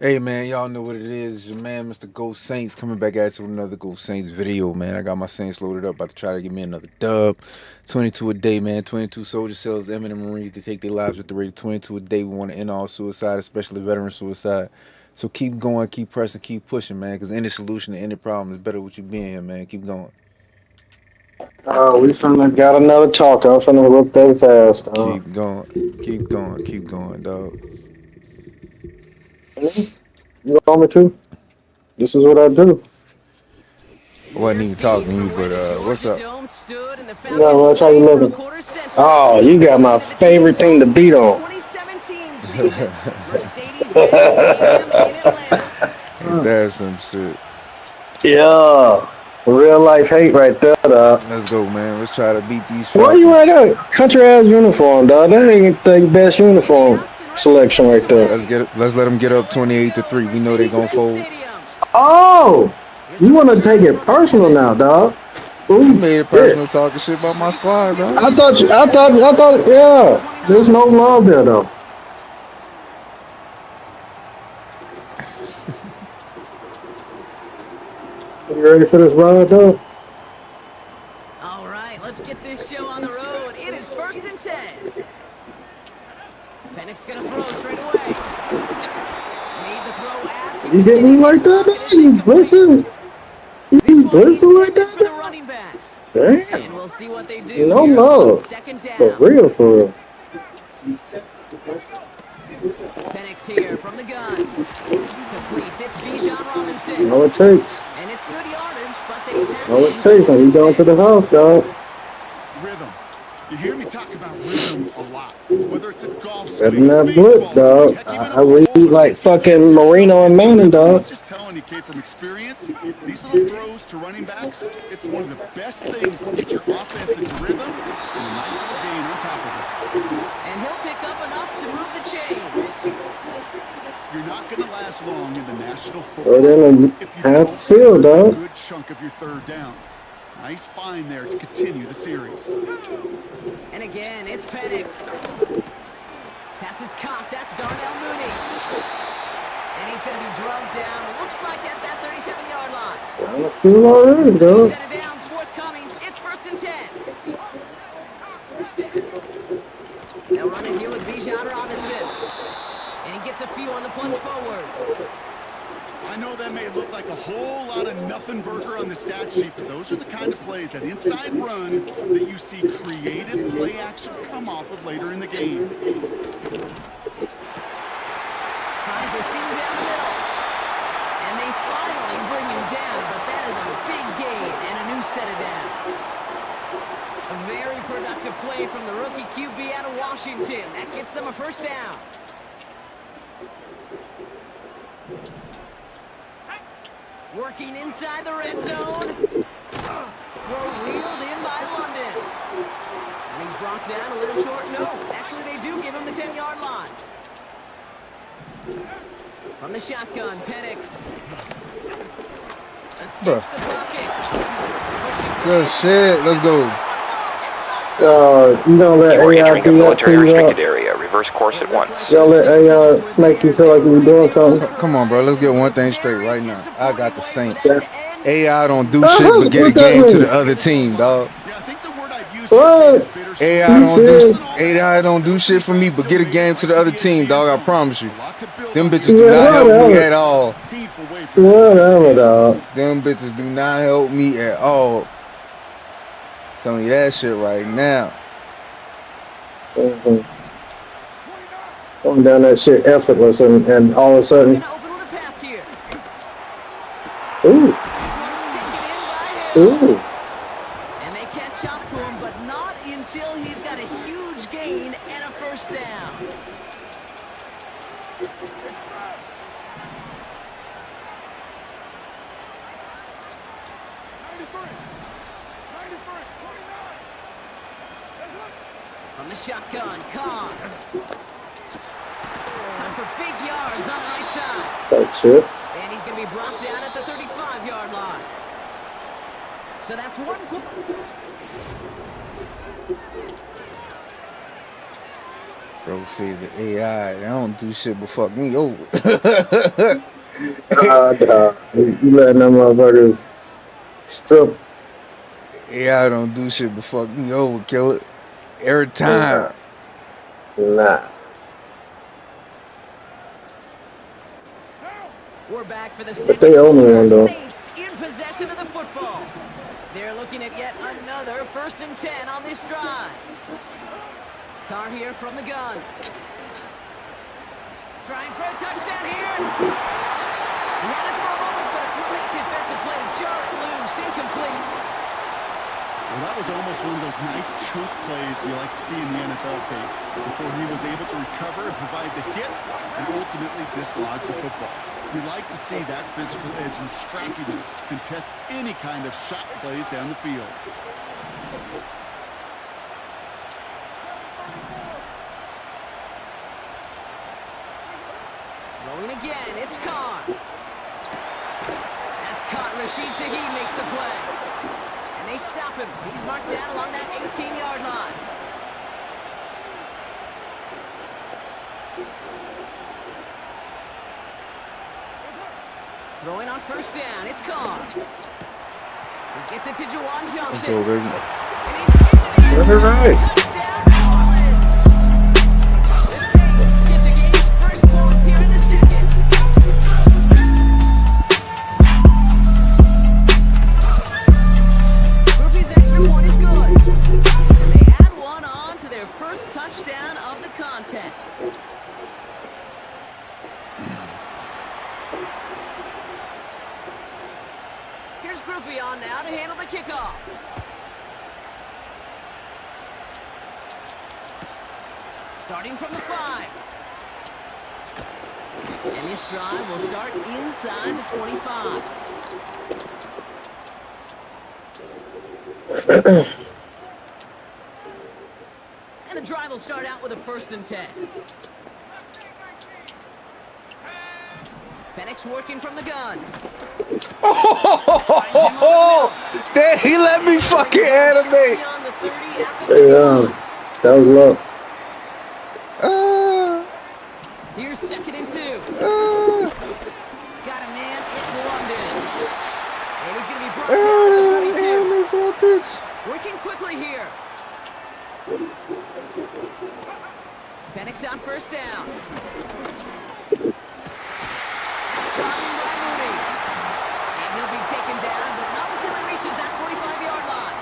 Hey man, y'all know what it is. It's your man, Mr. Ghost Saints, coming back at you with another Ghost Saints video, man. I got my Saints loaded up, about to try to get me another dub. 22 a day, man. 22 soldier cells, eminent Marines to take their lives at the rate of 22 a day. We want to end all suicide, especially veteran suicide. So keep going, keep pressing, keep pushing, man, because any solution to any problem is better with you being here, man. Keep going. We finna got another talk. I'm finna whoop that ass, dog. Keep going. Keep going. Keep going, dog. You want me to? This is what I do. I wasn't even talking to you, but what's up? No, much. How you looking? Oh, you got my favorite thing to beat on. That's some shit. Yeah. Real life hate right there, dog. Let's go, man. Let's try to beat these. Why you right there? Country ass uniform, dog. That ain't the best uniform selection right there. Let's let them get up 28-3. We know they gonna fold. Oh, you want to take it personal now, dog? You made it personal, talking shit about my squad, dog. I thought, yeah. There's no love there, though. You ready for this ride, though? All right, let's get this show on the road. It is 1st and 10. Penix gonna throw straight away. Made the throw as You getting me like that? You blitzing? You blitzing like that? Damn. And we'll see what they do. No love. For real, for real. Penix here from the gun. Completes. It's Bijan Robinson. All it takes. And it's good yardage, but they All it takes. And you going to the house, dog. Rhythm. You hear me talk about rhythm a lot. Whether it's a golf better than that blitz, dog. I read like fucking Marino and Manning, dog. Just telling you, kid, from experience, these little throws to running backs, it's one of the best things to get your offense into rhythm and a nice little gain on top of it. And he'll pick up enough to move the chains. You're not going to last long in the National Football League if you half the field, dog. A good chunk of your third downs. Nice find there to continue the series. And again, it's Penix. Pass is cocked. That's Darnell Mooney. And he's going to be drugged down. Looks like at that 37-yard line. Down the field already, dog. Set it down's forthcoming. It's 1st and 10. Now running here with Bijan Robinson. And he gets a few on the plunge forward. I know that may look like a whole lot of nothing burger on the stat sheet, but those are the kind of plays, that inside run, that you see creative play action come off of later in the game. Finds a seam down the middle. And they finally new set of downs. A very productive play from the rookie QB out of Washington. That gets them a first down. Working inside the red zone. Throw reeled in by London. And he's brought down a little short. No, actually they do give him the 10-yard line. From the shotgun, Penix. Escapes the pocket. Good shit. Let's go. You gonna let You are AI entering a do that military to you? restricted area. Reverse course at once. You gonna let AI make you feel like you were doing something? Come on, bro. Let's get one thing straight right now. I got the Saints. Yeah. AI don't do shit but get a What that game to mean? the other team, dog. Yeah, I think the word I'd use What? is bittersweet. AI don't do shit for me but get a game to the other team, dog. I promise you. Them bitches do Yeah, not help me whatever. at all. Painful way for Whatever, dog. Them bitches do not help me at all. Telling you that shit right now. Mm-hmm. Going down that shit effortless, and all of a sudden, Gonna open with a pass here. ooh, This one's taken in by Hill. ooh. And they catch up to him, but not until he's got a huge gain and a first down. From the shotgun, Carr. Time for big yards on the right side. That's it. And he's going to be brought down at the 35-yard line. So that's one quick. Bro, see the AI, they don't do shit but fuck me over. You letting them motherfuckers strip. AI don't do shit but fuck me over, kill it. Every time. Nah. We're back for the But second they own one, though. Saints in possession of the football. They're looking at yet another 1st and 10 on this drive. Carr here from the gun. Trying for a touchdown here. He had it for a moment, but a great defensive play to jar it loose. Incomplete. Well, that was almost one of those nice chunk plays you like to see in the NFL, Kate, before he was able to recover and provide the hit and ultimately dislodge the football. We like to see that physical edge and scrappiness to contest any kind of shot plays down the field. Rolling again, it's Carr. That's caught. Rashid Shaheed makes the play. And they stop him. He's marked down along that 18-yard line. Throwing on 1st down, it's Carr. He gets it to Juwan Let's Johnson. go, baby. And he's into the end zone. Right. Touchdown, Collins. The Saints get the game's first points here in the second. Rookie's extra point is good. And they add one on to their first touchdown of the contest. Here's Groupie on now to handle the kickoff. Starting from the 5. And this drive will start inside the 25. And the drive will start out with a 1st and 10. Penix working from the gun. Damn, he let me fucking animate. Beyond the 30 at the Yeah, that was luck. Here's 2nd and 2. Got a man, it's London. And he's going to be brought down at the 42. Working quickly here. Penix on 1st down. That's blocking by Mooney. And he'll be taken down, but not until he reaches that 45-yard line.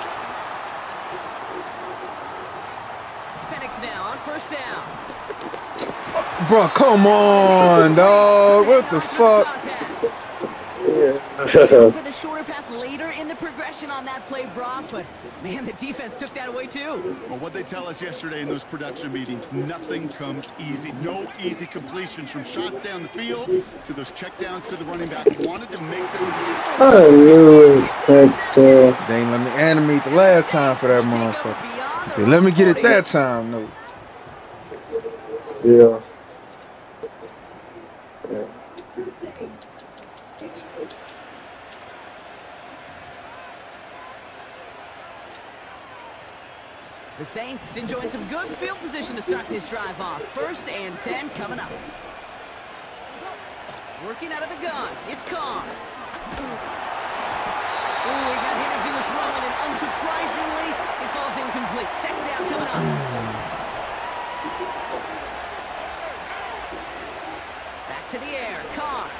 Penix now on 1st down. Bro, come on, dog. What the fuck? Yeah. For the shorter pass later in the progression on that play, Brock, but man, the defense took that away too. Well, what they tell us yesterday in those production meetings, nothing comes easy. No easy completions from shots down the field to those checkdowns to the running back. Wanted to make them. I knew it. That, They ain't let me animate the last time for that motherfucker. They let me get it that time, though. yeah. The Saints enjoying some good field position to start this drive off. 1st and 10 coming up. Working out of the gun. It's Carr. Ooh, he got hit as he was throwing, and unsurprisingly, it falls incomplete. 2nd down coming up. Back to the air. Carr.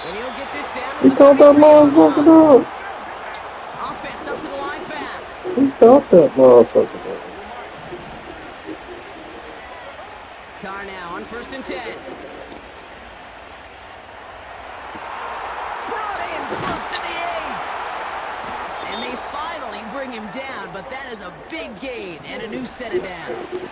And he'll get this down to He the caught that motherfucker up. Offense up to the line fast. He caught that motherfucker up. Carr now on 1st and 10. Brought in close to the 8. And they finally bring him down, but that is a big gain and a new set of downs.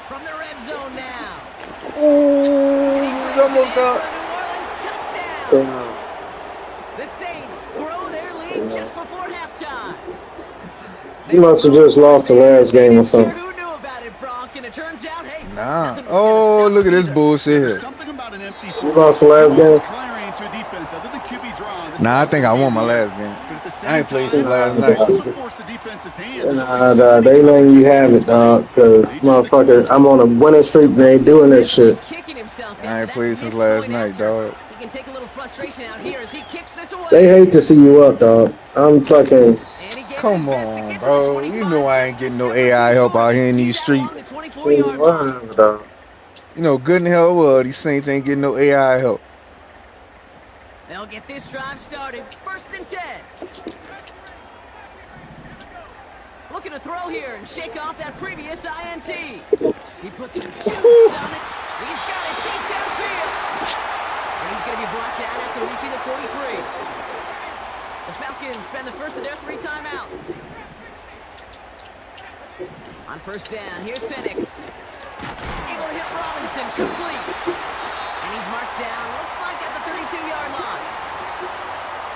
From the red zone now. Ooh, he's almost up. New Orleans touchdown. Yeah. The Saints grow their lead just before halftime. He must have just lost the last game or something. Who knew about it, Brock? And it turns out, hey, Nah. nothing was gonna Oh, stop look at this either. bullshit There's here. something about an empty You lost the last game? Declaring to a defense, other than QB draw. this Nah, I was think I won my easier. last game. But at the same I ain't played time, since last Nah, night. also force the defense's hand. There's Nah, only so nah, many they letting you coverages have it, dog. Cause motherfucker, I'm on a winning streak and they doing this shit. Kicking himself I ain't after played that since missed last point night, after. dog. He can take a little frustration out here as he kicks this away. They hate to see you up, dog. I'm fucking. And he gave it his Come best to on, get to the bro. 25, You know I ain't just a getting no step or AI two help short, out here in and these he's out streets. along the 24-yard line. Whatever, dog. You know good and hell well these Saints ain't getting no AI help. They'll get this drive started. 1st and 10. Looking to throw here and shake off that previous INT. He puts some juice on it. He's got it deep downfield. And he's going to be brought down after reaching the 43. The Falcons spend the first of their 3 timeouts. On 1st down, here's Penix. Able to hit Robinson, complete. And he's marked down, looks like at the 32-yard line.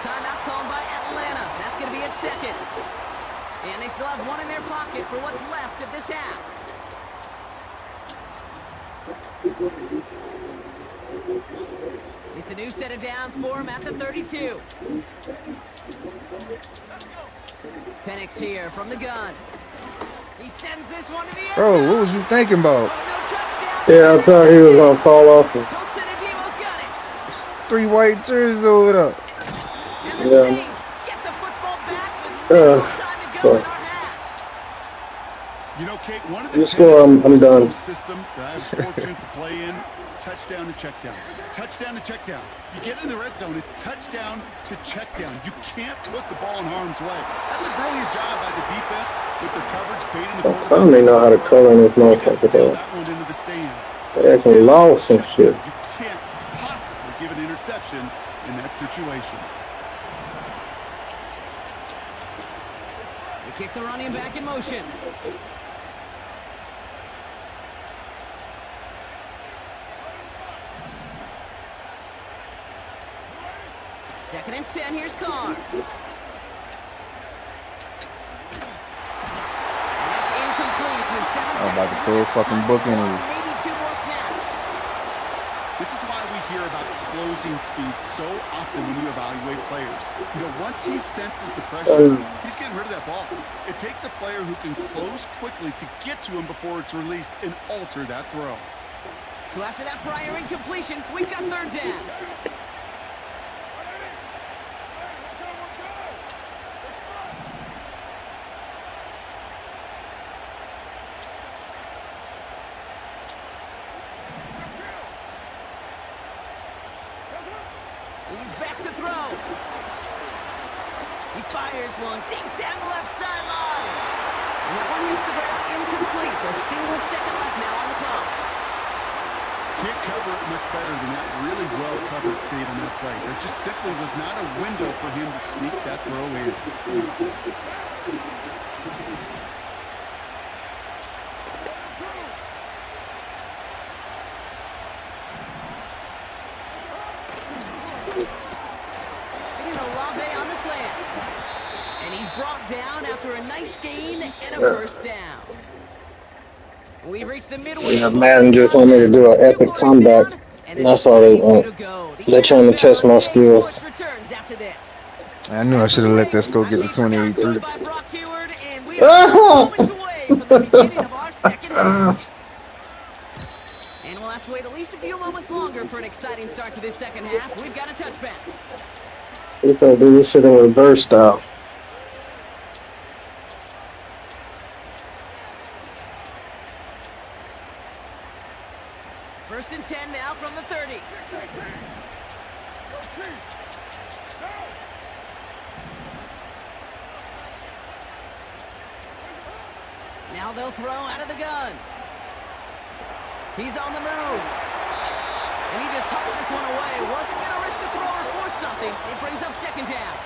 Timeout called by Atlanta. That's going to be its 2nd. And they still have 1 in their pocket for what's left of this half. It's a new set of downs for him at the 32. Penix here from the gun. He sends this one to the end Bro, zone. what was you thinking about? Oh, no touchdown. Yeah, I thought he was gonna fall off. Wilson and Devo's got it. 3 white jerseys over there. And the Yeah. Saints get the football back with no time to go in our half. You know, Kate, one of the You score, I'm tenets of done. this system that I was fortunate to play in, touchdown to check down. Touchdown to check down. You get in the red zone, it's touchdown to check down. You can't put the ball in harm's way. That's a brilliant job by the defense with their coverage, baiting the Don't tell me know how to color in this You gotta motherfucker, sail dog. that one into the stands. They actually lost some shit. You can't possibly give an interception in that situation. They kick the running back in motion. Second and 10, here's Carr. And that's incomplete with 7 I'm about to seconds throw a left. fucking Time book for in one, here. maybe 2 more snaps. This is why we hear about closing speed so often when you evaluate players. You know, once he senses the pressure, he's getting rid of that ball. It takes a player who can close quickly to get to him before it's released and alter that throw. So after that prior incompletion, we've got 3rd down. He's back to throw. He fires one deep down the left sideline. And that one hits the ground incomplete. A single second left now on the clock. Can't cover it much better than that. Really well covered, Kate, on that play. There just simply was not a window for him to sneak that throw in. On the slant. And he's brought down after a nice gain and a first down. We've reached the midway. Yeah, Madden just want me to do an epic comeback. That's all they want. They're trying to test my skills. I knew I should have let that score get to 28-3. And we'll have to wait at least a few moments longer for an exciting start to this second half. We've got a touchback. If I do this shit in reverse style. First and 10 now from the 30. Now they'll throw out of the gun. He's on the move. And he just hucks this one away. Wasn't going to risk a throw or force something. It brings up second down.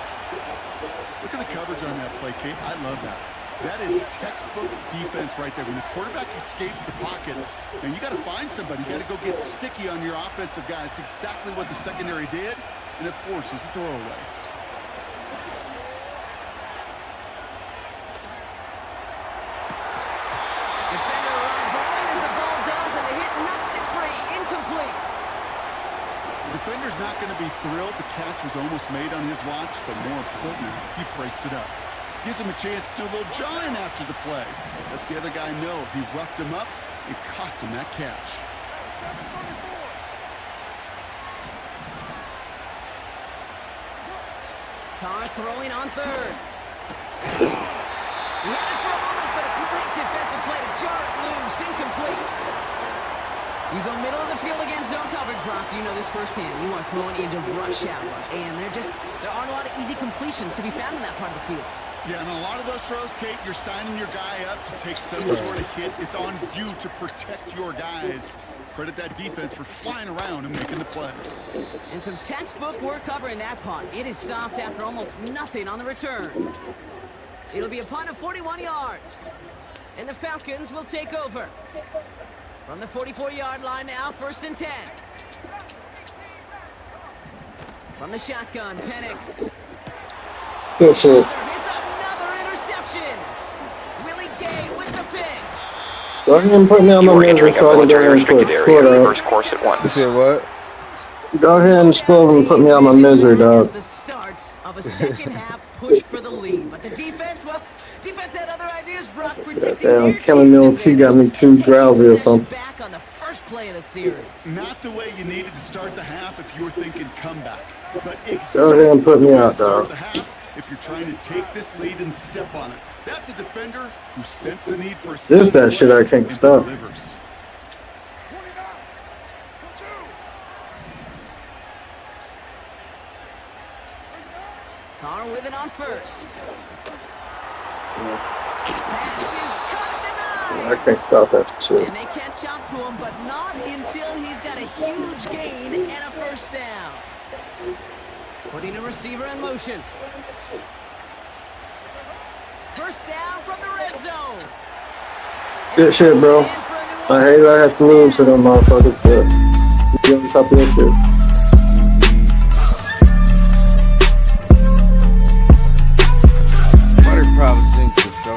Look at the coverage on that play, Kate. I love that. That is textbook defense right there. When the quarterback escapes the pocket, and you got to find somebody. You got to go get sticky on your offensive guy. It's exactly what the secondary did, and it forces the throwaway. Defender runs right as the ball does, and the hit knocks it free. Incomplete. The defender's not going to be thrilled. The catch was almost made on his watch, but more importantly, he breaks it up. Gives him a chance to do a little jawing after the play. Lets the other guy know he roughed him up. It cost him that catch. Carr throwing on third. He had it for a moment, but a great defensive play to jar it loose. Incomplete. You go middle of the field against zone coverage, Brock. You know this firsthand. You are throwing into rush hour, and there aren't a lot of easy completions to be found in that part of the field. Yeah, and a lot of those throws, Kate, you're signing your guy up to take some sort of hit. It's on you to protect your guys. Credit that defense for flying around and making the play. And some textbook work covering that punt. It is stopped after almost nothing on the return. It'll be a punt of 41 yards. And the Falcons will take over. From the 44-yard line now, first and 10. From the shotgun, Penix. Good shit. It's another interception. Willie Gay with the pick. Go ahead and put me on my You are misery entering a so I can go ahead and military restricted put area. score down. Reverse course at 1. You said what? Go ahead and score and put me on my misery, dog. The start of a second half push for the lead, but the defense had other ideas. Brock protecting Damn, their Kelly Mills, he got me too drowsy or something. Back on the first play of the series. Not the way you needed to start the half if you were thinking comeback. But Go ahead and put me out, start dog. the half if you're trying to take this lead and step on it. That's a defender who sensed the need for a This that shit I can't and stop. delivers. Carr with it on first. Pass is cut at the I can't stop that shit. And they catch up to him, but not until he's got a huge gain and a first down. Putting a receiver in motion. First down from the red zone. Good shit, bro. I hate I have to lose to them motherfuckers, but you on top of that shit. Butter probably thinks it's so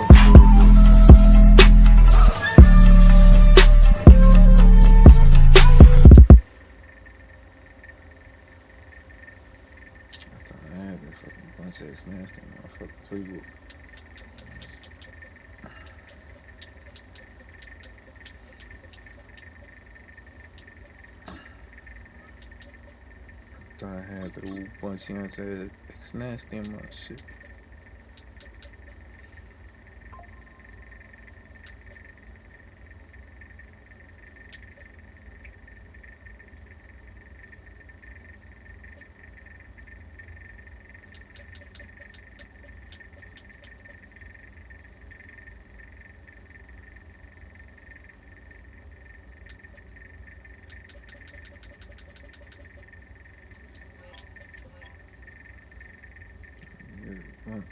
I had that fucking bunch ass nasty motherfucker playbook. Thought I had the little bunch, you know what I'm saying? It's nasty and my shit. Lunch.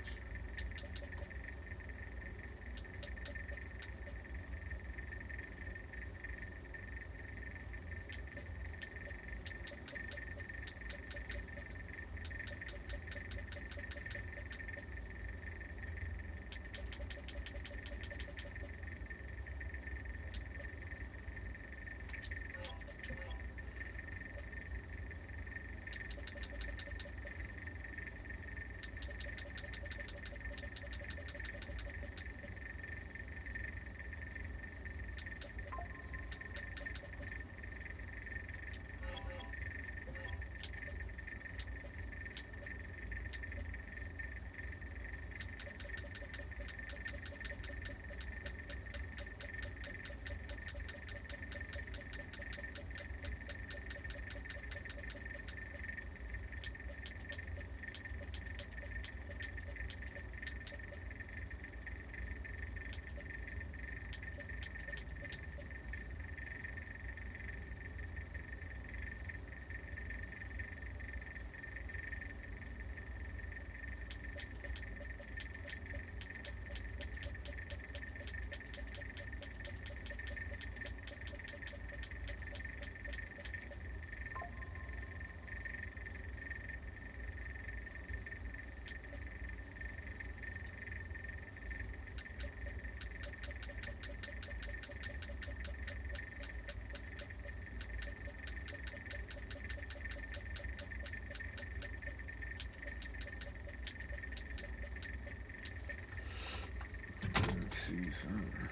See something.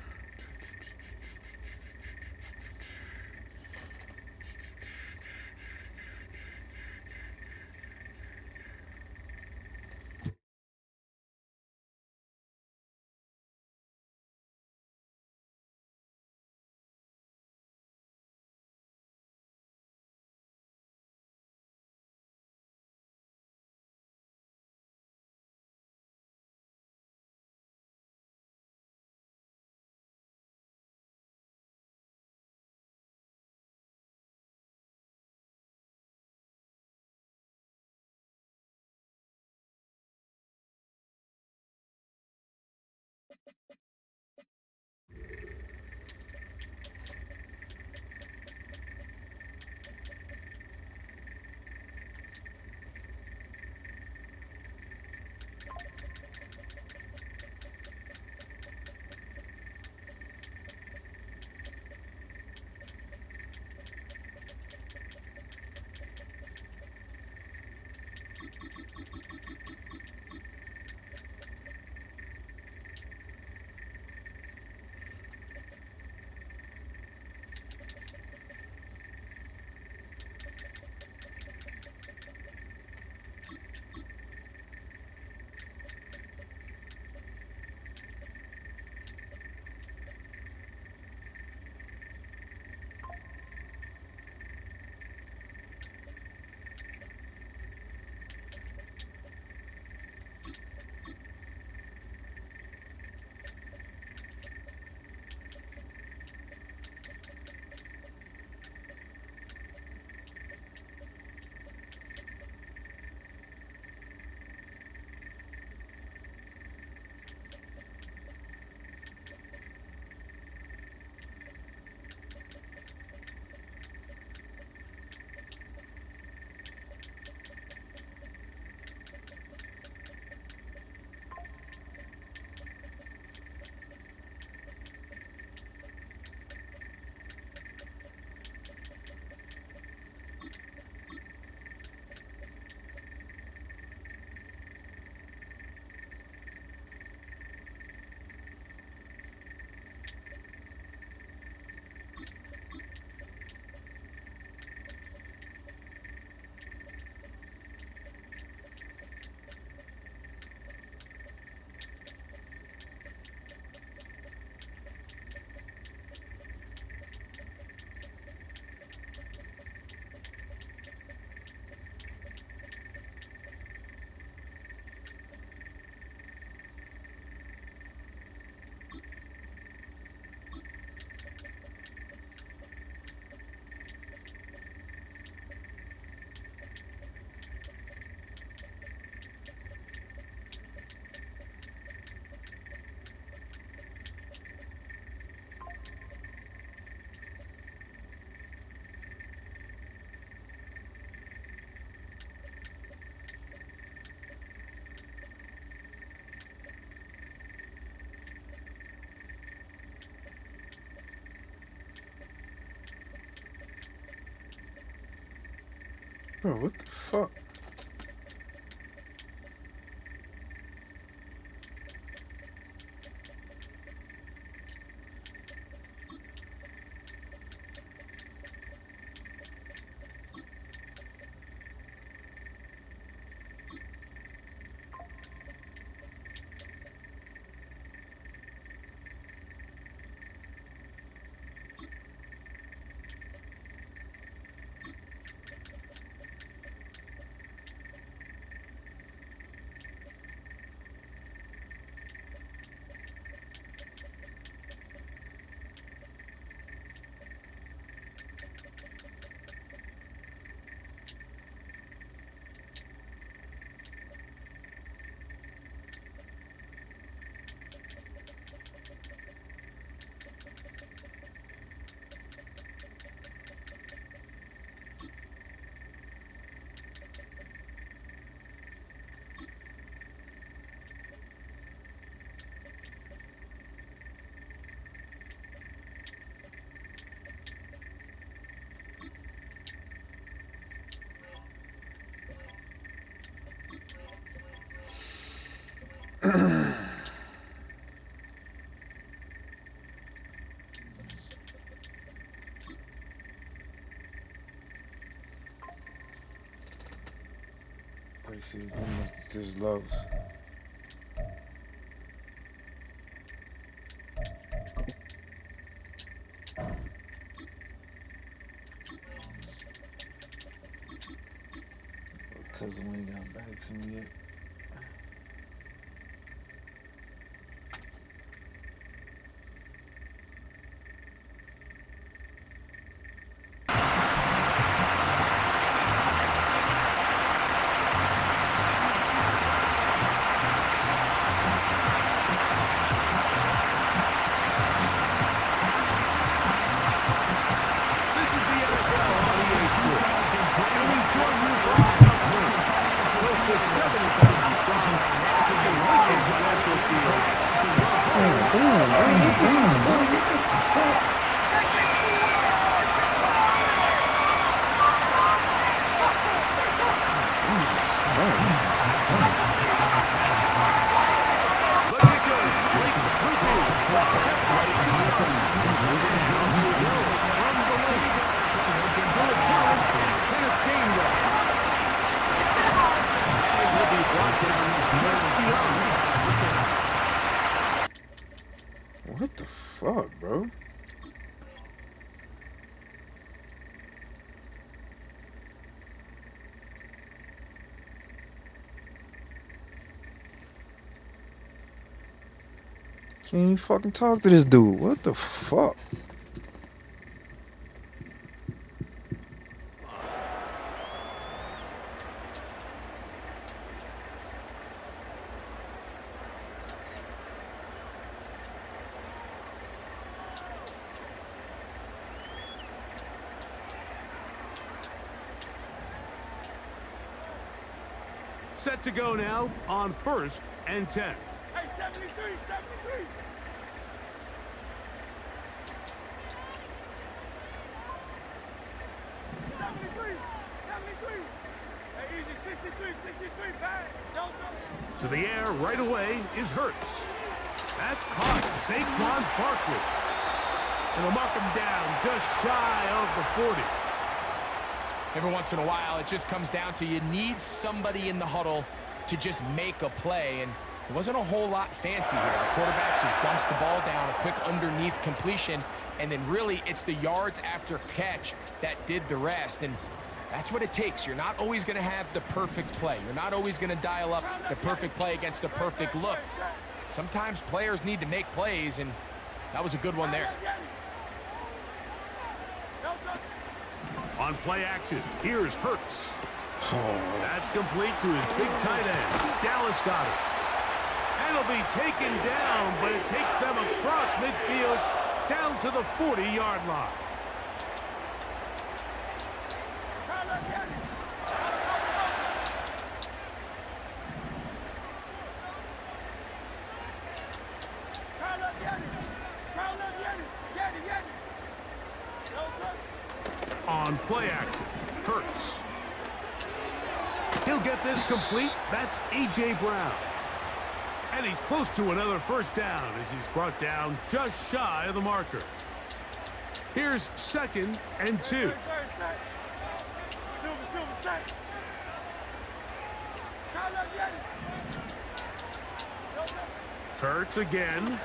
Bro, what the fuck? I see, just loves. Cousin ain't got back to me yet. This is the NFL on EA Sports, and we join you from South Florida, close to 70,000 strong, at the Lincoln Financial Field. Let it go, Blake Tupu, set right to start. And off we go from the lane. To a challenge is Kenneth Gainwell. And he'll be brought down just beyond. What the fuck, bro? Can't even fucking talk to this dude. What the fuck? Set to go now on 1st and 10. Hey, 73, 73. Hey, easy, 63, 63, bang. Don't go. To the air right away is Hurts. That's caught. Saquon Barkley. And they'll mark him down just shy of the 40. Every once in a while, it just comes down to you need somebody in the huddle to just make a play. And it wasn't a whole lot fancy here. The quarterback just dumps the ball down, a quick underneath completion, and then really it's the yards after catch that did the rest. And that's what it takes. You're not always going to have the perfect play. You're not always going to dial up the perfect play against the perfect look. Sometimes players need to make plays, and that was a good one there. On play action, here's Hurts. That's complete to his big tight end, Dallas Goedert. And he'll be taken down, but it takes them across midfield down to the 40-yard line. On play action, Hurts. He'll get this complete. That's A.J. Brown. And he's close to another first down as he's brought down just shy of the marker. Here's 2nd and 2. Hurts again.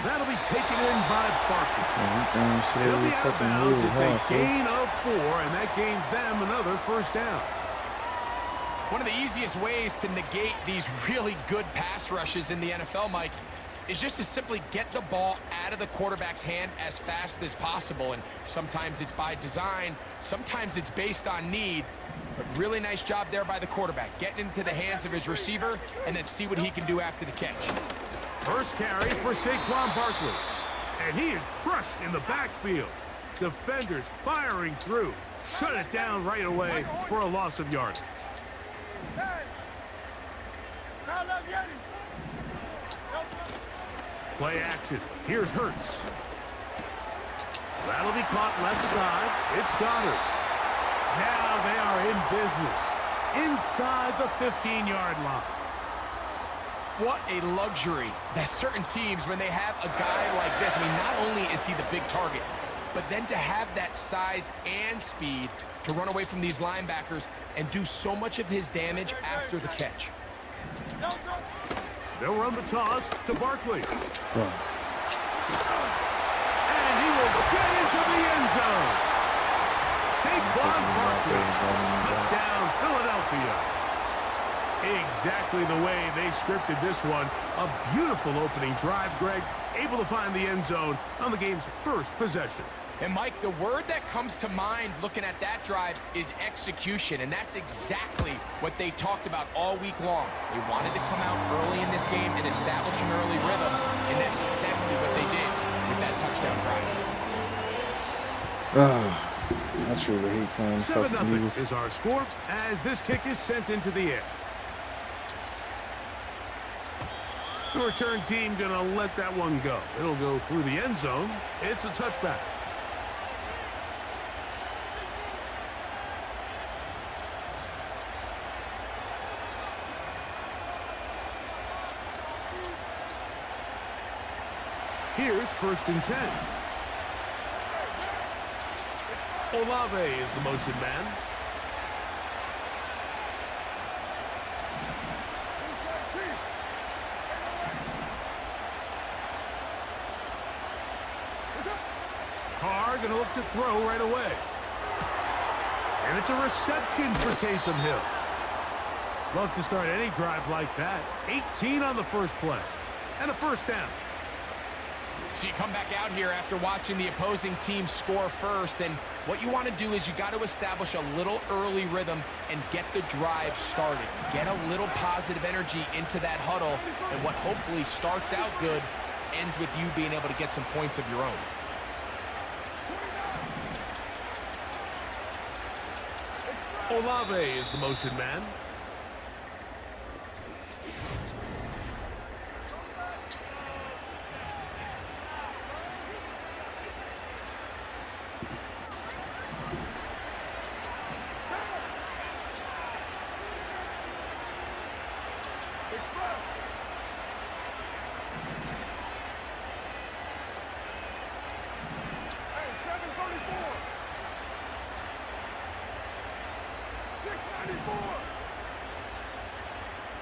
That'll be taken in by Barkley. It'll be out of bounds. It's a gain of 4, and that gains them another first down. One of the easiest ways to negate these really good pass rushes in the NFL, Mike, is just to simply get the ball out of the quarterback's hand as fast as possible. And sometimes it's by design, sometimes it's based on need. But really nice job there by the quarterback, getting into the hands of his receiver and then see what he can do after the catch. First carry for Saquon Barkley. And he is crushed in the backfield. Defenders firing through. Shut it down right away for a loss of yardage. Play action. Here's Hurts. That'll be caught left side. It's Goddard. Now they are in business. Inside the 15-yard line. What a luxury that certain teams, when they have a guy like this, I mean, not only is he the big target, but then to have that size and speed to run away from these linebackers and do so much of his damage after the catch. They'll run the toss to Barkley. And he will get into the end zone. Saquon Barkley. Touchdown, Philadelphia. Exactly the way they scripted this one. A beautiful opening drive, Greg. Able to find the end zone on the game's first possession. And Mike, the word that comes to mind looking at that drive is execution, and that's exactly what they talked about all week long. They wanted to come out early in this game and establish an early rhythm, and that's exactly what they did with that touchdown drive. I truly hate playing 7-0 is our score as this kick is sent into the air. The return team gonna let that one go. It'll go through the end zone. It's a touchback. Here's 1st and 10. Olave is the motion man. Carr gonna look to throw right away. And it's a reception for Taysom Hill. Love to start any drive like that. 18 on the first play. And a first down. So you come back out here after watching the opposing team score first, and what you want to do is you got to establish a little early rhythm and get the drive started. Get a little positive energy into that huddle, and what hopefully starts out good ends with you being able to get some points of your own. Olave is the motion man.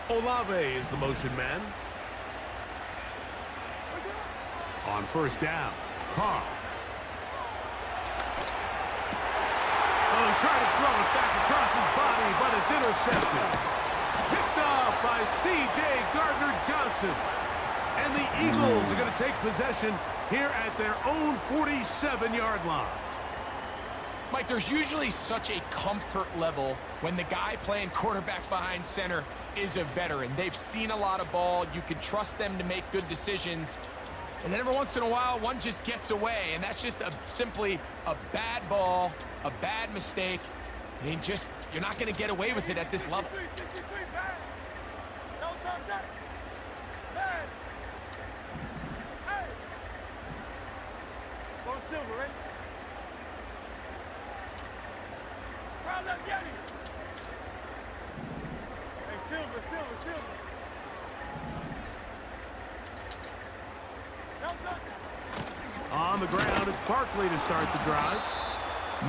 Olave is the motion man. On first down, Carr. Oh, he tried to throw it back across his body, but it's intercepted. Picked off by C.J. Gardner-Johnson. And the Eagles are going to take possession here at their own 47-yard line. Mike, there's usually such a comfort level when the guy playing quarterback behind center is a veteran. They've seen a lot of ball. You can trust them to make good decisions. And then every once in a while, one just gets away, and that's just simply a bad ball, a bad mistake. I mean, you're not going to get away with it at this level. On the ground, it's Barkley to start the drive.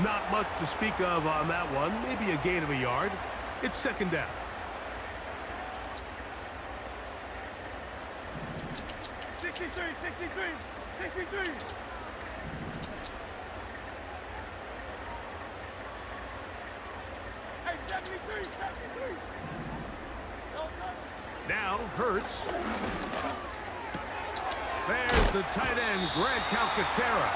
Not much to speak of on that one. Maybe a gain of a yard. It's second down. Now, Hurts. There's the tight end, Grant Calcaterra.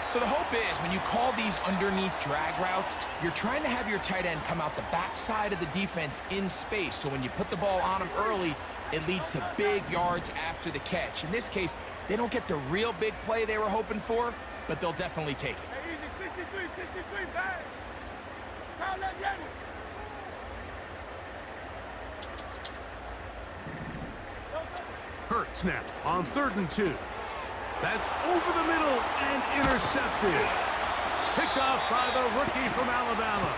So the hope is when you call these underneath drag routes, you're trying to have your tight end come out the backside of the defense in space. So when you put the ball on him early, it leads to big yards after the catch. In this case, they don't get the real big play they were hoping for, but they'll definitely take it. Hurts now on 3rd and 2. That's over the middle and intercepted. Picked off by the rookie from Alabama.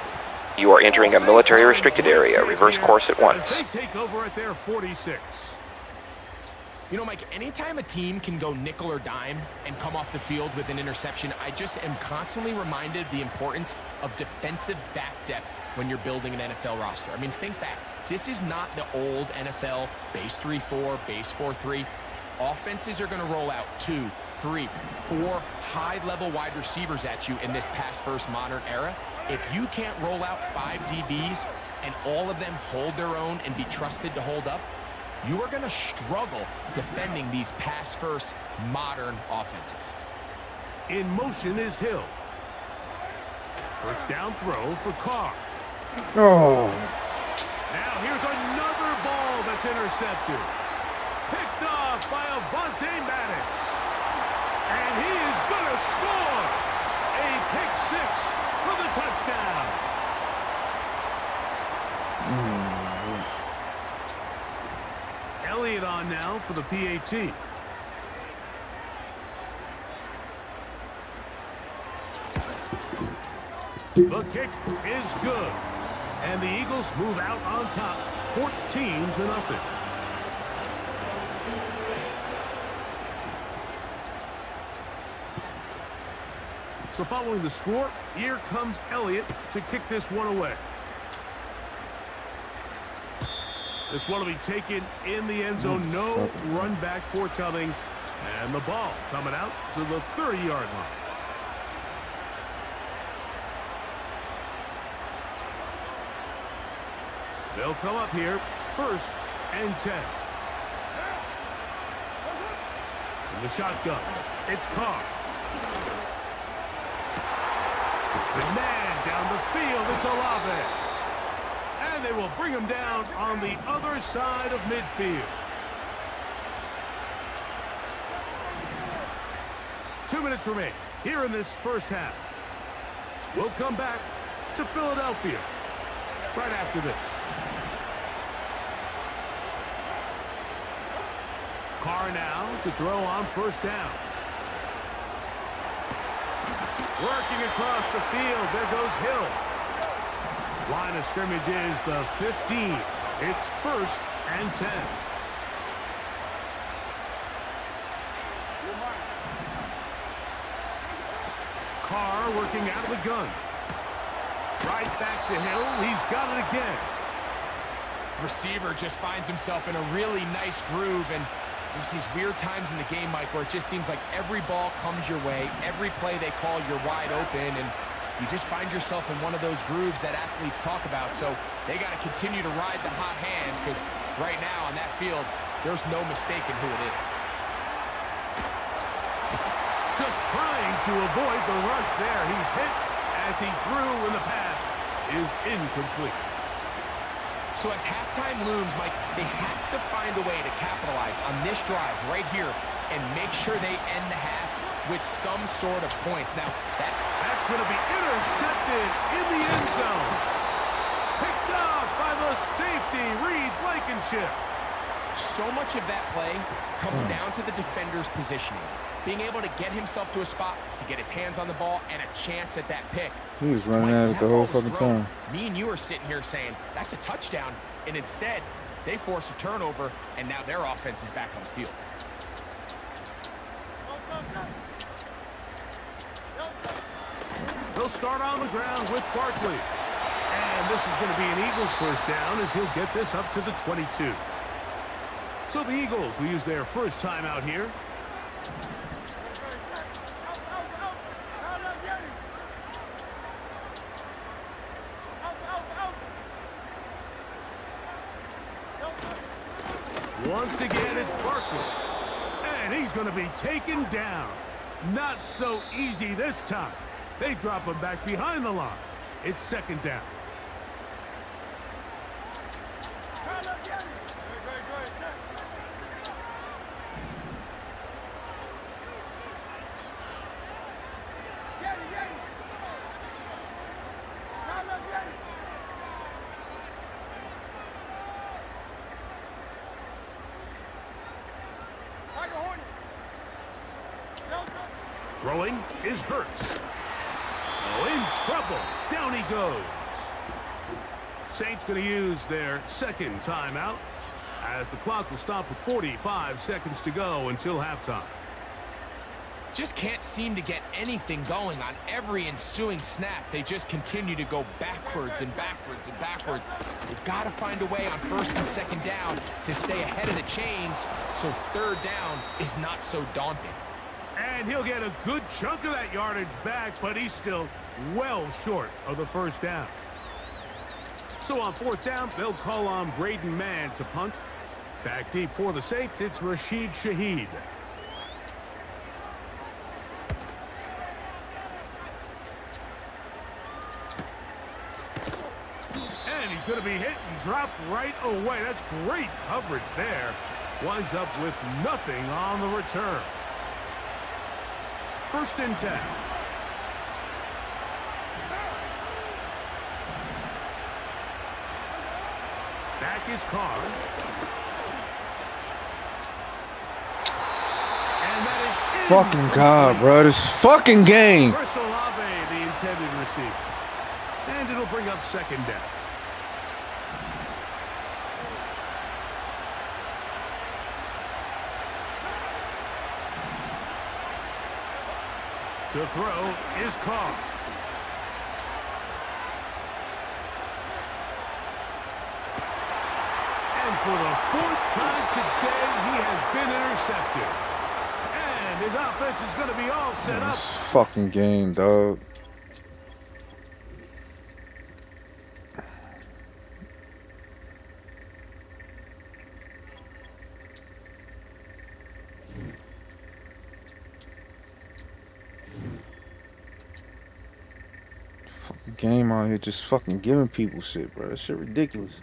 You are entering a military restricted area. Reverse course at once. They take over at their 46. You know, Mike, anytime a team can go nickel or dime and come off the field with an interception, I just am constantly reminded of the importance of defensive back depth when you're building an NFL roster. I mean, think back. This is not the old NFL base 3-4, base 4-3. Offenses are going to roll out 2, 3, 4 high-level wide receivers at you in this pass-first modern era. If you can't roll out 5 DBs and all of them hold their own and be trusted to hold up, you are going to struggle defending these pass-first modern offenses. In motion is Hill. First down throw for Carr. Oh. Now here's another ball that's intercepted. Picked off by Avonte Maddox. And he is going to score. A pick 6 for the touchdown. Elliott on now for the PAT. The kick is good. And the Eagles move out on top, 14-0. So following the score, here comes Elliott to kick this one away. This one will be taken in the end zone. No run back forthcoming. And the ball coming out to the 30-yard line. They'll come up here, 1st and 10. In the shotgun, it's Carr. The man down the field, it's Olave. And they will bring him down on the other side of midfield. 2 minutes remain here in this first half. We'll come back to Philadelphia right after this. Carr now to throw on 1st down. Working across the field, there goes Hill. Line of scrimmage is the 15. It's 1st and 10. Carr working out of the gun. Right back to Hill. He's got it again. Receiver just finds himself in a really nice groove, and there's these weird times in the game, Mike, where it just seems like every ball comes your way. Every play they call, you're wide open, and you just find yourself in one of those grooves that athletes talk about. So they got to continue to ride the hot hand, because right now on that field, there's no mistaking who it is. Just trying to avoid the rush there. He's hit as he threw, and the pass is incomplete. So as halftime looms, Mike, they have to find a way to capitalize on this drive right here and make sure they end the half with some sort of points. Now, that's going to be intercepted in the end zone. Picked off by the safety, Reed Blankenship. So much of that play comes down to the defender's positioning. Being able to get himself to a spot, to get his hands on the ball, and a chance at that pick. He was running at it the whole fucking time. Me and you are sitting here saying, that's a touchdown. And instead, they force a turnover, and now their offense is back on the field. They'll start on the ground with Barkley. And this is going to be an Eagles first down as he'll get this up to the 22. So the Eagles will use their first timeout here. Once again, it's Barkley. And he's going to be taken down. Not so easy this time. They drop him back behind the line. It's second down. Throwing is Hurts. Oh, in trouble. Down he goes. Saints going to use their second timeout as the clock will stop with 45 seconds to go until halftime. Just can't seem to get anything going on every ensuing snap. They just continue to go backwards and backwards and backwards. They've got to find a way on first and second down to stay ahead of the chains so third down is not so daunting. And he'll get a good chunk of that yardage back, but he's still well short of the first down. So on fourth down, they'll call on Braden Mann to punt. Back deep for the Saints, it's Rashid Shaheed. And he's going to be hit and dropped right away. That's great coverage there. Winds up with nothing on the return. First and 10. Back is Carr. And that is Fucking God, bro. This fucking game. Chris Olave, the intended receiver. And it'll bring up second down. To throw is Carr. And for the fourth time today, he has been intercepted. And his offense is going to be all set up. This fucking game, dog. Game out here just fucking giving people shit, bro. That shit ridiculous.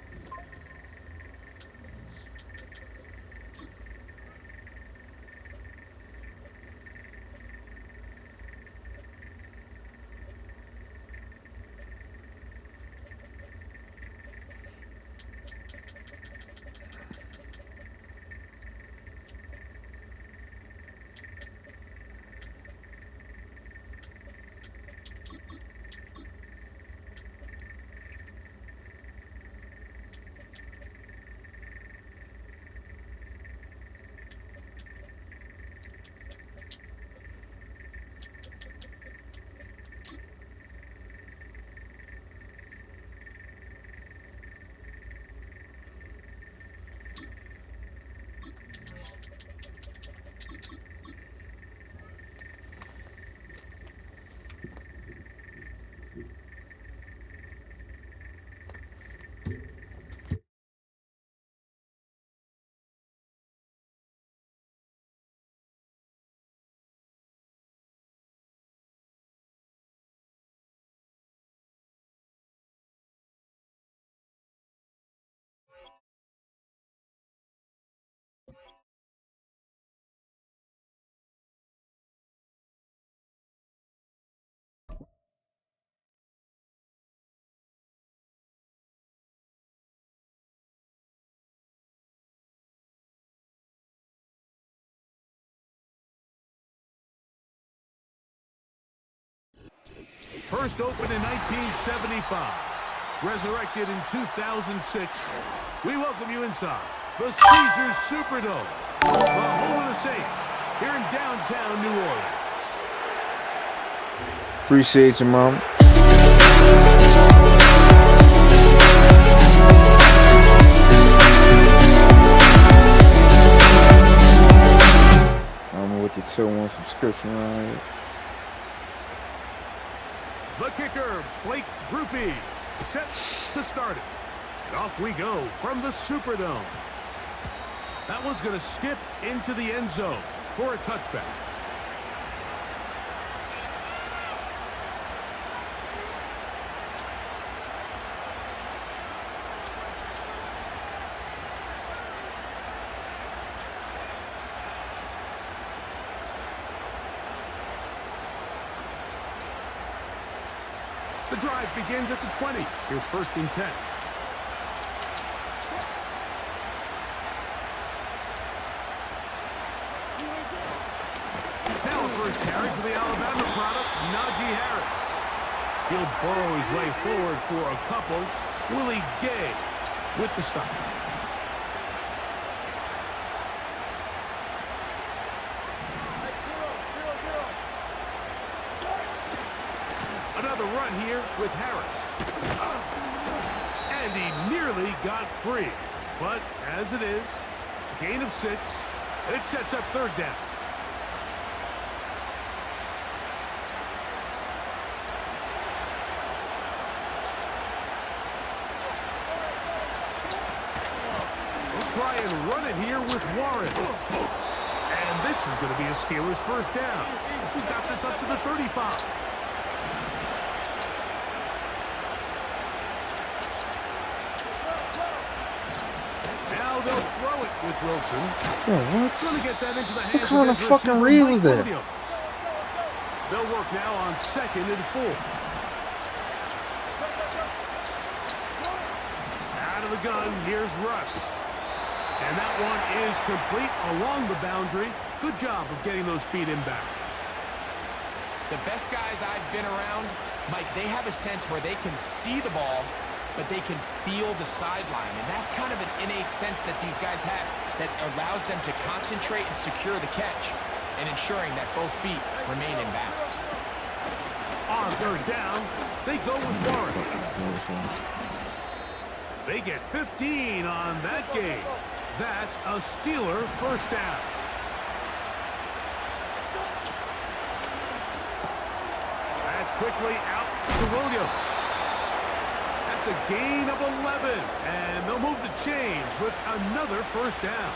First opened in 1975. Resurrected in 2006. We welcome you inside the Caesars Superdome, the home of the Saints, here in downtown New Orleans. Appreciate you, Mom. I'm with the 2-1 subscription around here. The kicker, Blake Groupie, set to start it. And off we go from the Superdome. That one's going to skip into the end zone for a touchback. The drive begins at the 20. Here's 1st and 10. Now a first carry for the Alabama product, Najee Harris. He'll burrow his way forward for a couple. Willie Gay with the stop. Another run here with Harris. And he nearly got free. But as it is, gain of 6, and it sets up 3rd down. We'll try and run it here with Warren. And this is going to be a Steelers 1st down. This has got this up to the 35. They'll throw it with Wilson. What? Trying to get that into the hands What kind of his fucking receiver, read was Mike that? Williams. They'll work now on 2nd and 4. Out of the gun, here's Russ. And that one is complete along the boundary. Good job of getting those feet inbound. The best guys I've been around, Mike, they have a sense where they can see the ball, but they can feel the sideline. And that's kind of an innate sense that these guys have that allows them to concentrate and secure the catch and ensuring that both feet remain in bounds. On 3rd down, they go with Warren. They get 15 on that game. That's a Steeler 1st down. That's quickly out to Williams. That's a gain of 11, and they'll move the chains with another 1st down.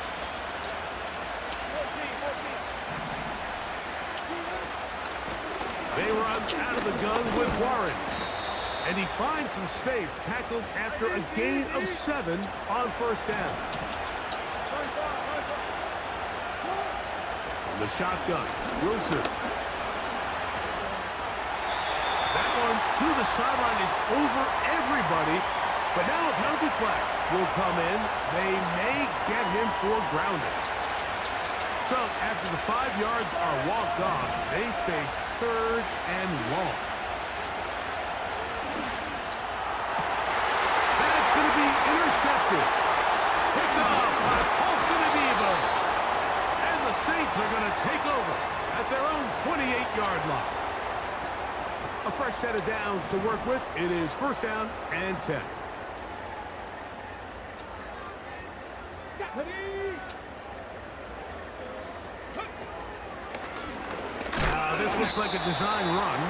They run out of the gun with Warren, and he finds some space, tackled after a gain of 7 on 1st down. From the shotgun, Wilson. That one to the sideline is over everybody, but now a penalty flag will come in. They may get him for grounding. So after the 5 yards are walked off, they face 3rd and long. That's going to be intercepted. Picked off by Paulson and Evo. And the Saints are going to take over at their own 28-yard line. A fresh set of downs to work with. It is 1st down and 10. This looks like a design run.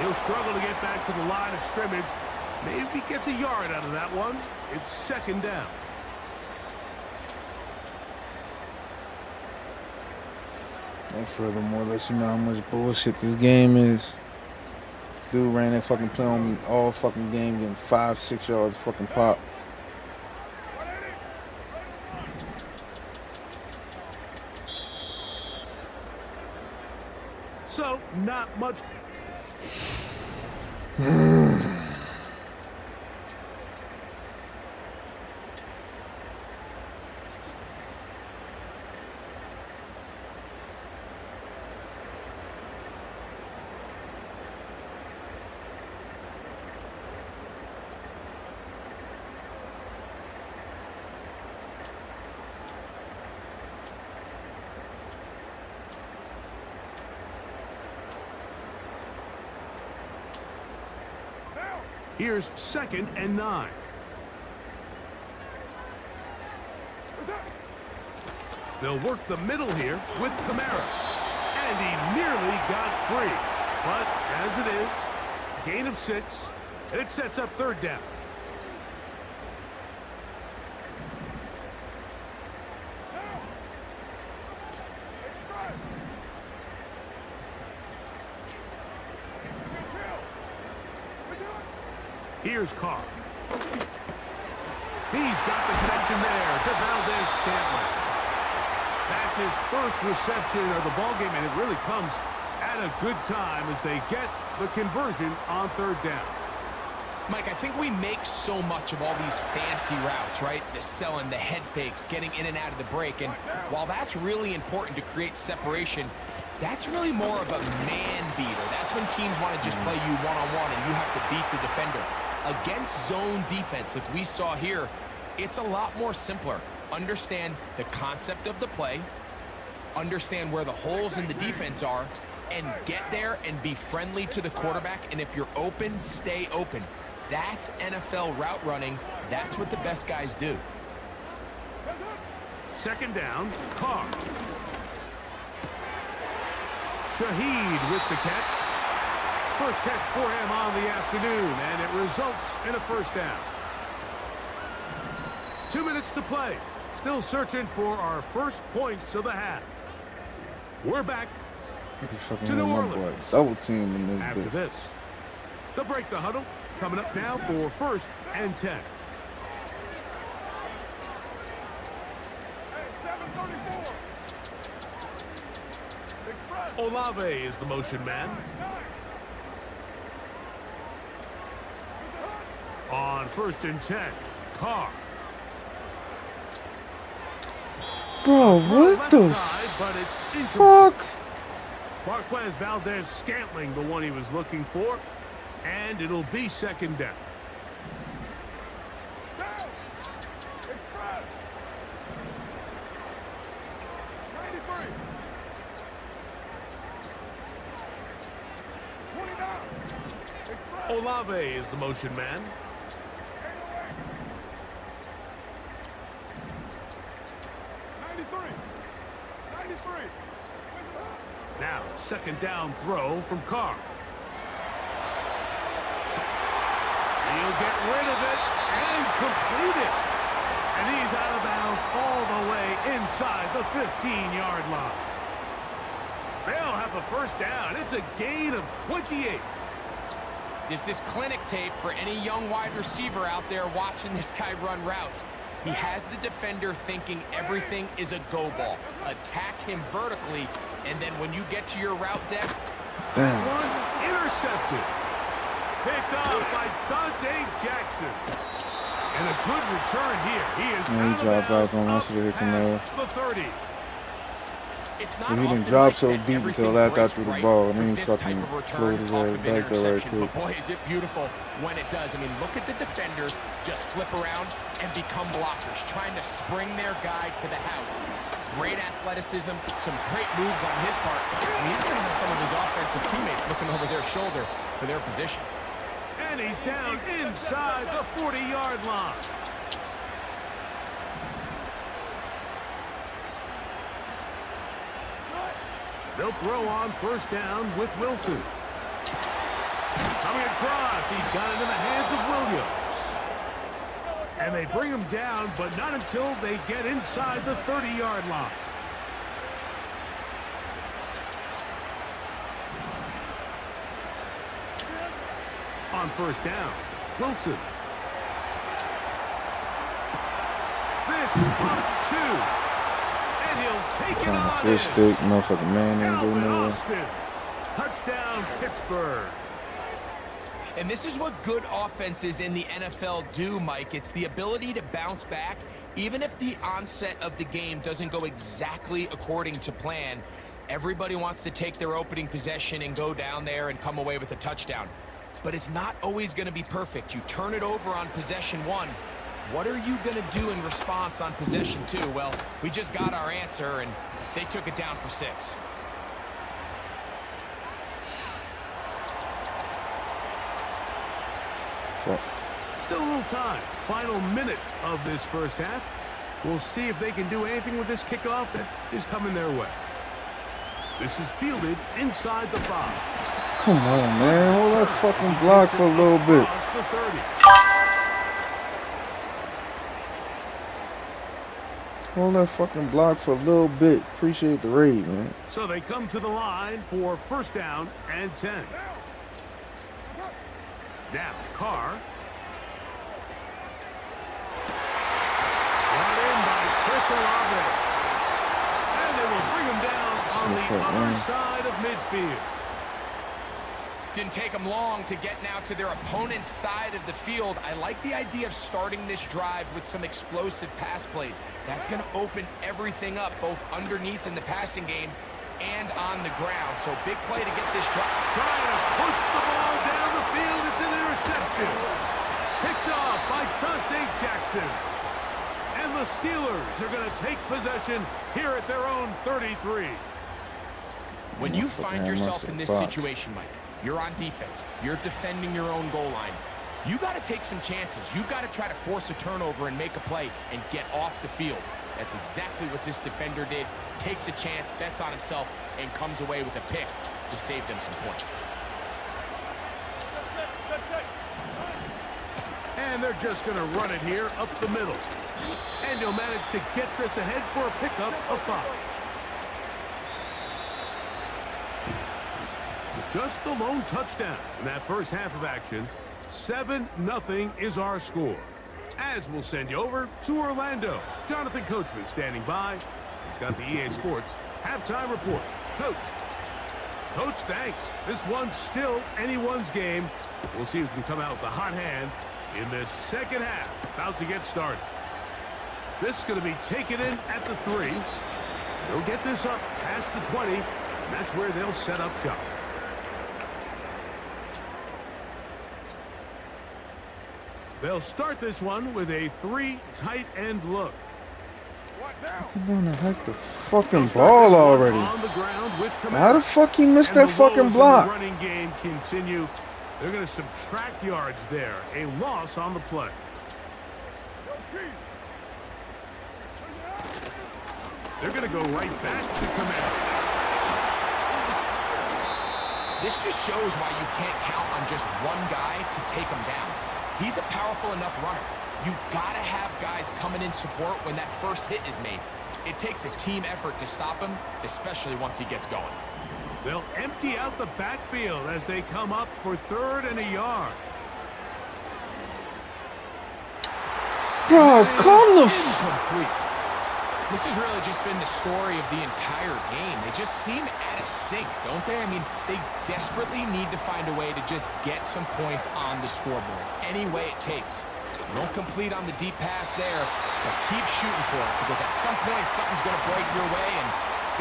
He'll struggle to get back to the line of scrimmage. Maybe gets a yard out of that one. It's 2nd down. And furthermore, lets you know how much bullshit this game is. Dude ran that fucking play on me all fucking game, getting 5-6 yards of fucking pop. So, not much. Here's 2nd and 9. They'll work the middle here with Kamara. And he nearly got free. But as it is, gain of 6, and it sets up 3rd down. Here's Carr. He's got the connection there to Valdez-Scantling. That's his first reception of the ballgame, and it really comes at a good time as they get the conversion on 3rd down. Mike, I think we make so much of all these fancy routes, right? The selling, the head fakes, getting in and out of the break. And while that's really important to create separation, that's really more of a man beater. That's when teams want to just play you one-on-one and you have to beat the defender. Against zone defense, like we saw here, it's a lot more simpler. Understand the concept of the play, understand where the holes in the defense are, and get there and be friendly to the quarterback. And if you're open, stay open. That's NFL route running. That's what the best guys do. 2nd down, Carr. Shaheed with the catch. First catch for him on the afternoon, and it results in a 1st down. 2 minutes to play. Still searching for our first points of the half. We're back to New Orleans. Double team in this after bitch. this. They'll break the huddle. Coming up now for 1st and 10. Olave is the motion man. On 1st and 10, Carr. Bro, what the But it's fuck? Marquez Valdez-Scantling, the one he was looking for. And it'll be 2nd down. Olave is the motion man. Now, 2nd down throw from Carr. He'll get rid of it and complete it. And he's out of bounds all the way inside the 15-yard line. They'll have a 1st down. It's a gain of 28. This is clinic tape for any young wide receiver out there watching this guy run routes. He has the defender thinking everything is a go ball. Attack him vertically, and then when you get to your route deck, one intercepted. Picked off by Dante Jackson. And a good return here. He is dropped out on us up to hit past the 30. it's not He didn't often drop like so that deep everything until after I breaks threw the right ball, and for then he this fucking type of return floated his off ass of an back there right interception. quick. But boy, is it beautiful when it does. I mean, look at the defenders just flip around and become blockers, trying to spring their guy to the house. Great athleticism, some great moves on his part. I mean, he's going to have some of his offensive teammates looking over their shoulder for their position. And he's down inside the 40-yard line. They'll throw on 1st down with Wilson. Coming across, he's got it in the hands of Williams. And they bring him down, but not until they get inside the 30-yard line. On 1st down, Wilson. This is caught 2. And he'll take it on Switch stick, motherfucking man ain't go Calvin nowhere. Austin. Touchdown, Pittsburgh. And this is what good offenses in the NFL do, Mike. It's the ability to bounce back, even if the onset of the game doesn't go exactly according to plan. Everybody wants to take their opening possession and go down there and come away with a touchdown. But it's not always going to be perfect. You turn it over on possession 1. What are you going to do in response on possession 2? Well, we just got our answer, and they took it down for 6. Fuck. Still a little time. Final minute of this first half. We'll see if they can do anything with this kickoff that is coming their way. This is fielded inside the 5. Come on, man. Hold that fucking block for a little bit. The 30. Hold that fucking block for a little bit. Appreciate the raid, man. So they come to the line for first down and 10. Now, Carr. Brought in by Chris Olave. And they will bring him down on the other side of midfield. Didn't take them long to get now to their opponent's side of the field. I like the idea of starting this drive with some explosive pass plays. That's going to open everything up, both underneath in the passing game and on the ground. So big play to get this drive. Trying to push the ball down the field. It's an interception. Picked off by Dante Jackson. And the Steelers are going to take possession here at their own 33. When you find yourself in this situation, Mike, you're on defense, you're defending your own goal line, you got to take some chances. You got to try to force a turnover and make a play and get off the field. That's exactly what this defender did. Takes a chance, bets on himself, and comes away with a pick to save them some points. And they're just going to run it here up the middle. And he'll manage to get this ahead for a pickup of 5. Just the lone touchdown in that first half of action. 7-0 is our score. As we'll send you over to Orlando. Jonathan Coachman standing by. He's got the EA Sports halftime report. Coach. Coach, thanks. This one's still anyone's game. We'll see who can come out with the hot hand in this second half. About to get started. This is going to be taken in at the 3. They'll get this up past the 20. And that's where they'll set up shop. They'll start this one with a 3 tight end look. I'm gonna hack the fucking ball already. On the ground with How the fuck he missed that fucking block? The running game continue. They're going to subtract yards there. A loss on the play. They're going to go right back to command. This just shows why you can't count on just one guy to take him down. He's a powerful enough runner. You gotta have guys coming in support when that first hit is made. It takes a team effort to stop him, especially once he gets going. They'll empty out the backfield as they come up for 3rd and a yard. Bro, come the Incomplete. This has really just been the story of the entire game. They just seem out of sync, don't they? I mean, they desperately need to find a way to just get some points on the scoreboard, any way it takes. Don't complete on the deep pass there, but keep shooting for it, because at some point something's going to break your way, and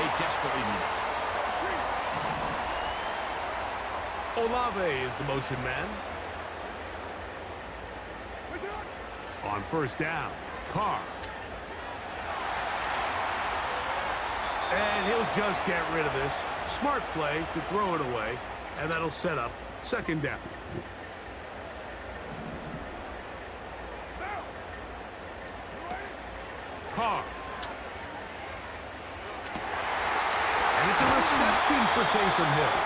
they desperately need it. Olave is the motion man. On first down, Carr. And he'll just get rid of this. Smart play to throw it away, and that'll set up 2nd down. Carr. And it's a reception for Taysom Hill.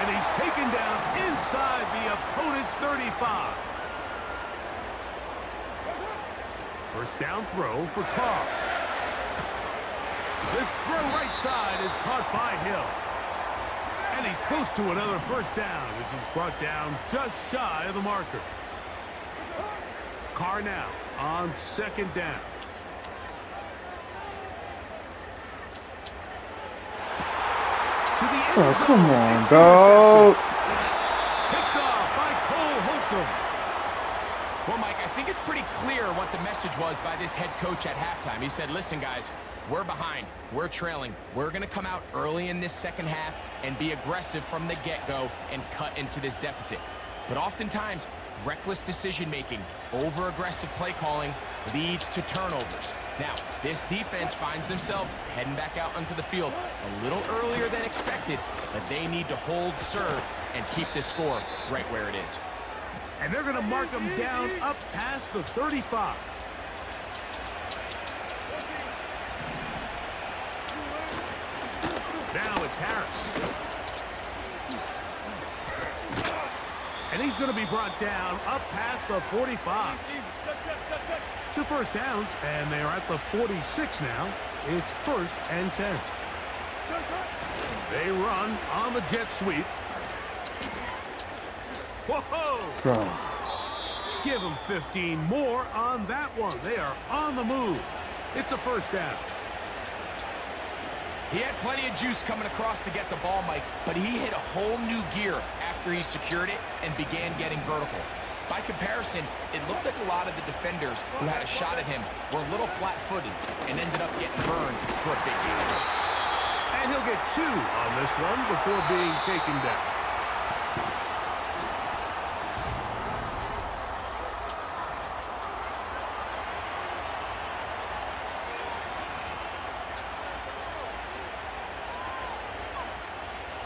And he's taken down inside the opponent's 35. First down throw for Carr. This throw right side is caught by Hill. And he's close to another first down as he's brought down just shy of the marker. Carr now on 2nd down. Oh, come on, dog. Picked off by Cole Holcomb. Well, Mike, I think it's pretty clear what the message was by this head coach at halftime. He said, listen, guys, we're behind. We're trailing. We're going to come out early in this second half and be aggressive from the get-go and cut into this deficit. But oftentimes, reckless decision-making, over-aggressive play calling leads to turnovers. Now, this defense finds themselves heading back out onto the field a little earlier than expected, but they need to hold serve and keep this score right where it is. And they're going to mark him down up past the 35. Now it's Harris. And he's going to be brought down up past the 45. 2 first downs, and they're at the 46 now. It's 1st and 10. They run on the jet sweep. Whoa! Bro. Give them 15 more on that one. They are on the move. It's a 1st down. He had plenty of juice coming across to get the ball, Mike, but he hit a whole new gear after he secured it and began getting vertical. By comparison, it looked like a lot of the defenders who had a shot at him were a little flat-footed and ended up getting burned for a big gain. And he'll get 2 on this one before being taken down.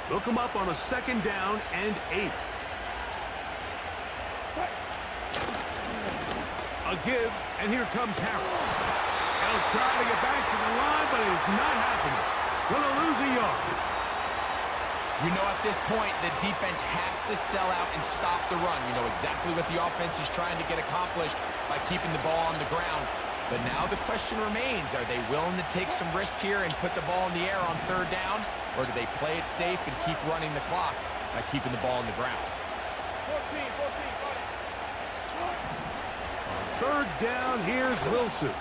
They'll come up on a 2nd down and 8. A give, and here comes Harris. He'll try to get back to the line, but it's not happening. Gonna lose a yard. You know, at this point, the defense has to sell out and stop the run. You know exactly what the offense is trying to get accomplished by keeping the ball on the ground. But now the question remains, are they willing to take some risk here and put the ball in the air on 3rd down? Or do they play it safe and keep running the clock by keeping the ball on the ground? 3rd down, here's Wilson.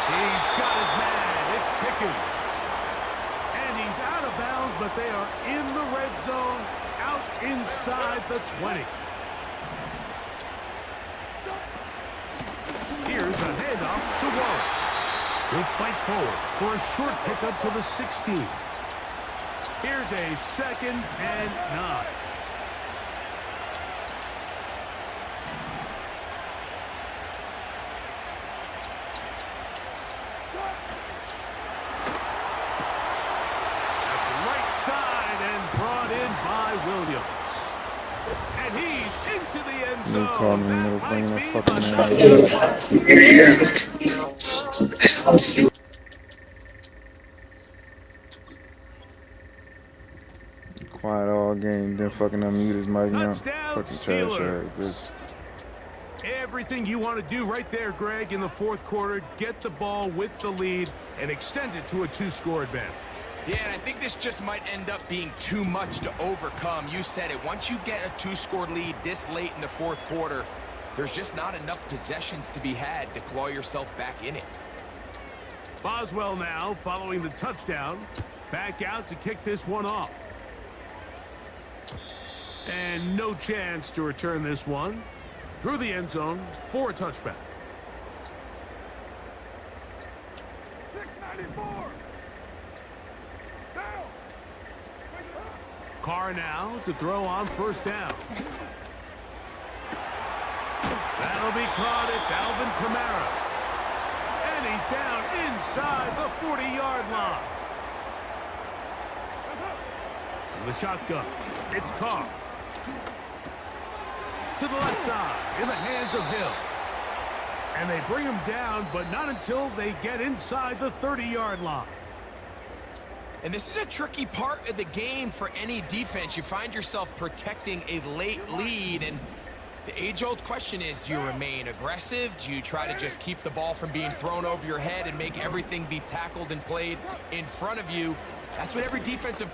He's got his man. It's Pickens. And he's out of bounds, but they are in the red zone, out inside the 20. Here's a handoff to Warren. He'll fight forward for a short pickup to the 16. Here's a 2nd and 9. That's right side and brought in by Williams. And he's into the end zone. You call me in the middle, That bringing might that be fucking the man. Quiet all game, then fucking unmute his mic now. Touchdown, Fucking trash Steelers. ass bitch. Everything you want to do right there, Greg, in the 4th quarter. Get the ball with the lead and extend it to a 2-score advantage. Yeah, and I think this just might end up being too much to overcome. You said it. Once you get a 2-score lead this late in the 4th quarter, there's just not enough possessions to be had to claw yourself back in it. Boswell now, following the touchdown, back out to kick this one off. And no chance to return this one through the end zone for a touchback. 694. Down. Carr now to throw on 1st down. That'll be caught. It's Alvin Kamara. And he's down inside the 40-yard line. From the shotgun, it's Carr. To the left side, in the hands of Hill. And they bring him down, but not until they get inside the 30-yard line. And this is a tricky part of the game for any defense. You find yourself protecting a late lead, and the age-old question is, do you remain aggressive? Do you try to just keep the ball from being thrown over your head and make everything be tackled and played in front of you? That's what every defensive